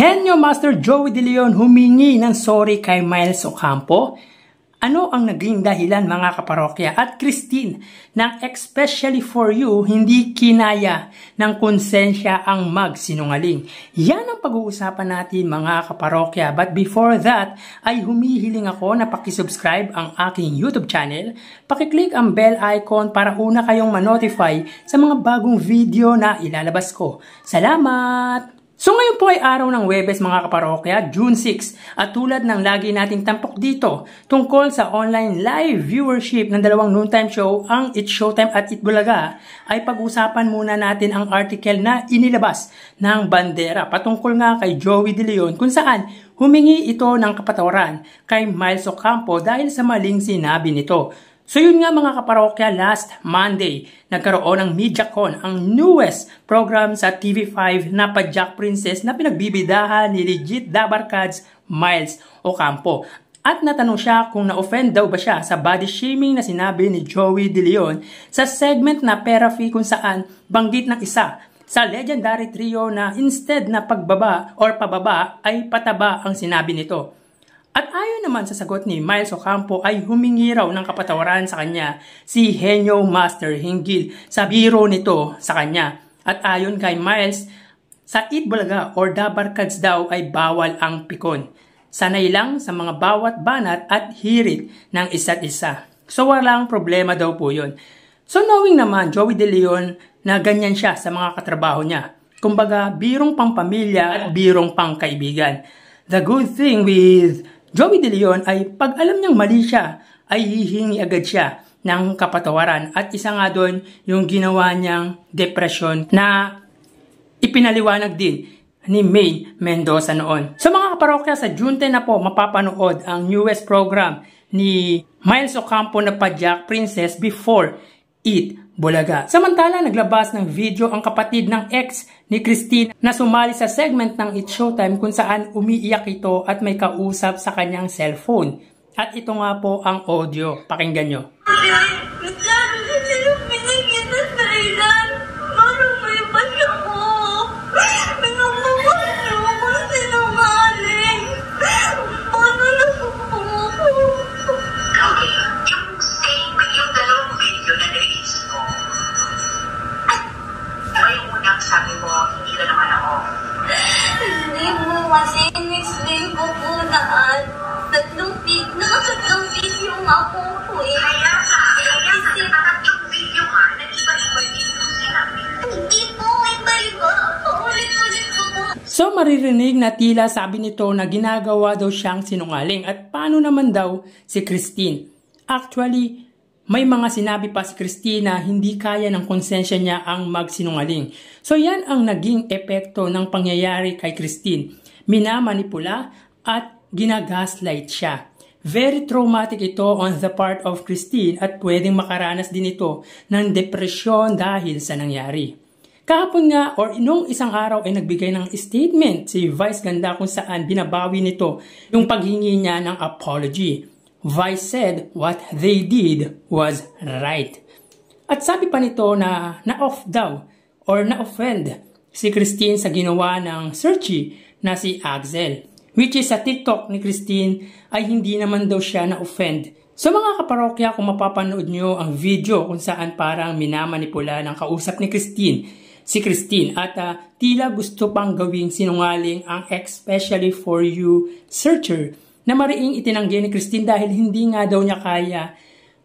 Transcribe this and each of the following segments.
Henyo Master Joey De Leon humingi ng sorry kay Miles Ocampo. Ano ang naging dahilan mga kaparokya? At Christine, ng especially for you, hindi kinaya ng konsensya ang magsinungaling. Yan ang pag-uusapan natin mga kaparokya. But before that, ay humihiling ako na pakisubscribe ang aking YouTube channel. Pakiclick ang bell icon para una kayong manotify sa mga bagong video na ilalabas ko. Salamat! So ngayon po ay araw ng Huwebes mga kaparokya, June 6. At tulad ng lagi nating tampok dito, tungkol sa online live viewership ng dalawang noontime show, ang It's Showtime at It Bulaga, ay pag-usapan muna natin ang article na inilabas ng Bandera patungkol nga kay Joey De Leon kung saan humingi ito ng kapatawaran kay Miles Ocampo dahil sa maling sinabi nito. So yun nga mga kaparokya, last Monday, nagkaroon ng MediaCon, ang newest program sa TV5 na Pajak Princess na pinagbibidahan ni Legit Dabarkads Miles Ocampo. At natanong siya kung na-offend daw ba siya sa body shaming na sinabi ni Joey De Leon sa segment na Pera Fee kung saan banggit ng isa sa legendary trio na instead na pagbaba or pababa ay pataba ang sinabi nito. At ayon naman sa sagot ni Miles Ocampo ay humingi raw ng kapatawaran sa kanya si Henyo Master hinggil sa biro nito sa kanya. At ayon kay Miles, sa It Bulaga or Dabarkads daw ay bawal ang pikon. Sanay lang sa mga bawat banat at hirit ng isa't isa. So walang problema daw po yun. So knowing naman Joey De Leon na ganyan siya sa mga katrabaho niya. Kumbaga birong pang pamilya at birong pang kaibigan. The good thing with Joey De Leon ay pag alam niyang mali siya, ay hihingi agad siya ng kapatawaran. At isa nga doon yung ginawa niyang depression na ipinaliwanag din ni May Mendoza noon. So mga kaparokya, sa June 10 na po mapapanood ang newest program ni Miles Ocampo na Pajak Princess Before It Bulaga. Samantala, naglabas ng video ang kapatid ng ex ni Christine na sumali sa segment ng It's Showtime kung saan umiiyak ito at may kausap sa kanyang cellphone. At ito nga po ang audio. Pakinggan nyo. Kasi in-explain ko po na tatlong video nga po po eh. Kaya tatlong video nga, nag-iba-iba din po sinabi. Hindi po, iba-iba. Paulit-ulit ko po. So maririnig na tila sabi nito na ginagawa daw siyang sinungaling. At paano naman daw si Christine? Actually, may mga sinabi pa si Christine na hindi kaya ng konsensya niya ang magsinungaling. So yan ang naging epekto ng pangyayari kay Christine. Minamanipula at ginagaslight siya. Very traumatic ito on the part of Christine at pwedeng makaranas din ito ng depresyon dahil sa nangyari. Kahapon nga or inong isang araw ay nagbigay ng statement si Vice Ganda kung saan binabawi nito yung paghingi niya ng apology. Vice said what they did was right. At sabi pa nito na na-off daw or na-offend si Christine sa ginawa ng searchy na si Axel. Which is sa TikTok ni Christine ay hindi naman daw siya na-offend. So mga kaparokya, kung mapapanood nyo ang video kung saan parang minamanipula ng kausap ni Christine, si Christine at tila gusto pang gawing sinungaling ang especially for you searcher na mariing itinanggi ni Christine dahil hindi nga daw niya kaya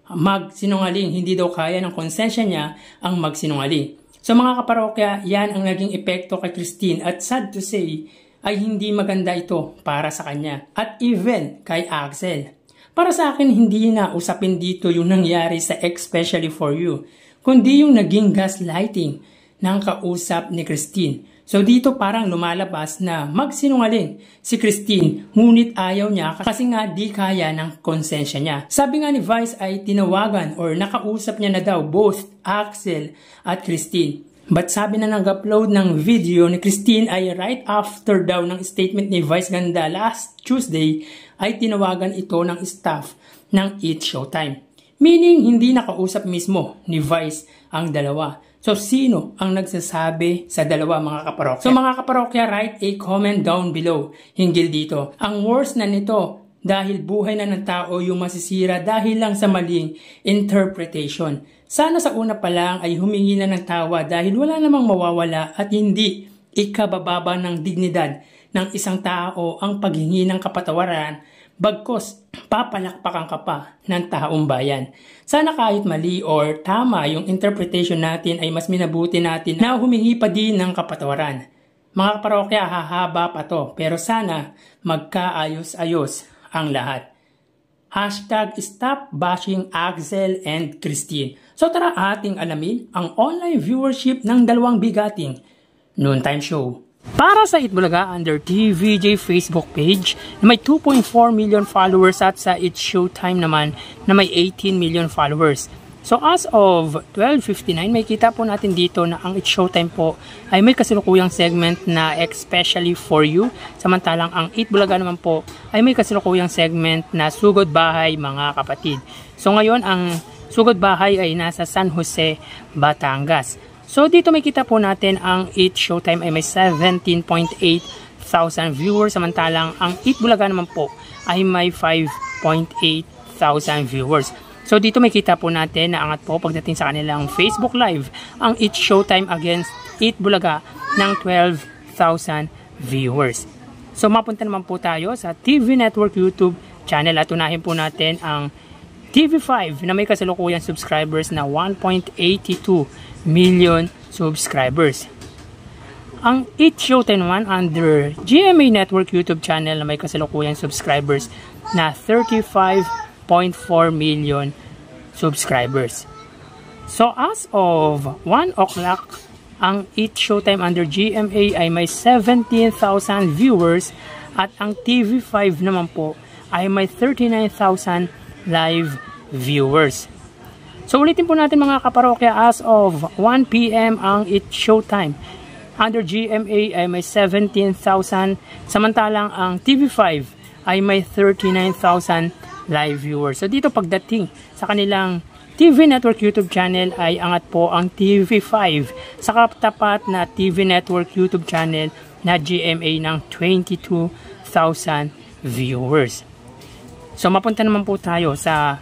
magsinungaling, hindi daw kaya ng konsensya niya ang magsinungaling. So mga kaparokya, yan ang naging epekto kay Christine at sad to say, ay hindi maganda ito para sa kanya at even kay Axel. Para sa akin, hindi na usapin dito yung nangyari sa especially for you, kundi yung naging gaslighting ng kausap ni Christine. So dito parang lumalabas na magsinungaling si Christine, ngunit ayaw niya kasi nga di kaya ng konsensya niya. Sabi nga ni Vice ay tinawagan or nakausap niya na daw both Axel at Christine. But sabi na nag-upload ng video ni Christine ay right after daw ng statement ni Vice Ganda last Tuesday ay tinawagan ito ng staff ng It's Showtime. Meaning hindi nakausap mismo ni Vice ang dalawa. So, sino ang nagsasabi sa dalawa mga kaparokya? So, mga kaparokya, write a comment down below hinggil dito. Ang worst na nito, dahil buhay na ng tao yung masisira dahil lang sa maling interpretation. Sana sa una pa lang ay humingi na ng tawa dahil wala namang mawawala at hindi ikabababa ng dignidad ng isang tao ang paghingi ng kapatawaran, bagkos papalakpakan ka pa ng taong bayan. Sana kahit mali or tama yung interpretation natin ay mas minabuti natin na humingi pa din ng kapatawaran. Mga kaparokya, hahaba pa to pero sana magkaayos-ayos ang lahat. Hashtag stop bashing Axel and Christine. So tara ating alamin ang online viewership ng dalawang bigating noontime show. Para sa Itbulaga under TVJ Facebook page na may 2.4 million followers at sa It's Showtime naman na may 18 million followers. So as of 12:59 may kita po natin dito na ang It's Showtime po ay may kasalukuyang segment na especially for you. Samantalang ang Itbulaga naman po ay may kasalukuyang segment na Sugod Bahay mga kapatid. So ngayon ang Sugod Bahay ay nasa San Jose, Batangas. So dito may kita po natin ang It's Showtime ay may 17.8 thousand viewers. Samantalang ang Itbulaga naman po ay may 5.8 thousand viewers. So dito may kita po natin na angat po pagdating sa kanilang Facebook Live ang It's Showtime against Itbulaga ng 12,000 viewers. So mapunta naman po tayo sa TV Network YouTube channel at unahin po natin ang TV5 na may kasalukuyang subscribers na 1.82 million subscribers. Ang It's Showtime naman under GMA Network YouTube channel na may kasalukuyang subscribers na 35.4 million subscribers. So as of 1 o'clock, ang It's Showtime under GMA ay may 17,000 viewers at ang TV5 naman po ay may 39,000 live viewers. So ulitin po natin mga kaparokya, as of 1 PM ang It's Showtime under GMA ay may 17,000, samantalang ang TV5 ay may 39,000 live viewers. So dito pagdating sa kanilang TV Network YouTube channel ay angat po ang TV5 sa katapat na TV Network YouTube channel na GMA ng 22,000 viewers. So mapunta naman po tayo sa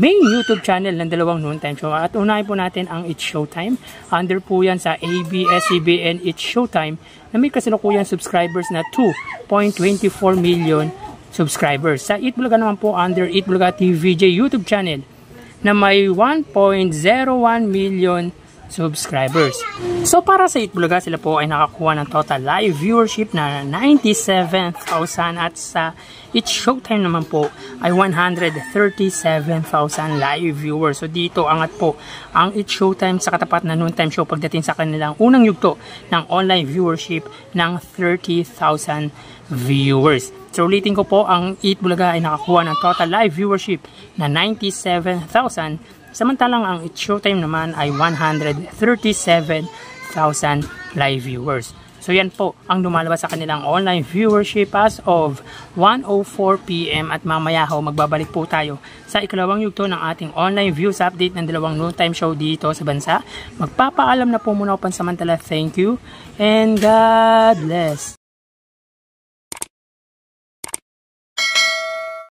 main YouTube channel ng dalawang noontime show at unahin po natin ang It's Showtime. Under po yan sa ABS-CBN It's Showtime na may kasalukuyang subscribers na 2.24 million subscribers. Sa Itbulaga naman po under Itbulaga TVJ YouTube channel na may 1.01 million subscribers. So para sa Itbulaga, sila po ay nakakuha ng total live viewership na 97,000 at sa It's Showtime naman po ay 137,000 live viewers. So dito angat po ang It's Showtime sa katapat na noontime show pagdating sa kanilang unang yugto ng online viewership ng 30,000 viewers. So ulitin ko po, ang Itbulaga ay nakakuha ng total live viewership na 97,000, samantalang ang It's Showtime naman ay 137,000 live viewers. So yan po ang lumalabas sa kanilang online viewership as of 1:04 PM at mamaya ho magbabalik po tayo sa ikalawang yugto ng ating online views update ng dalawang noontime show dito sa bansa. Magpapaalam na po muna ako pansamantala. Thank you and God bless.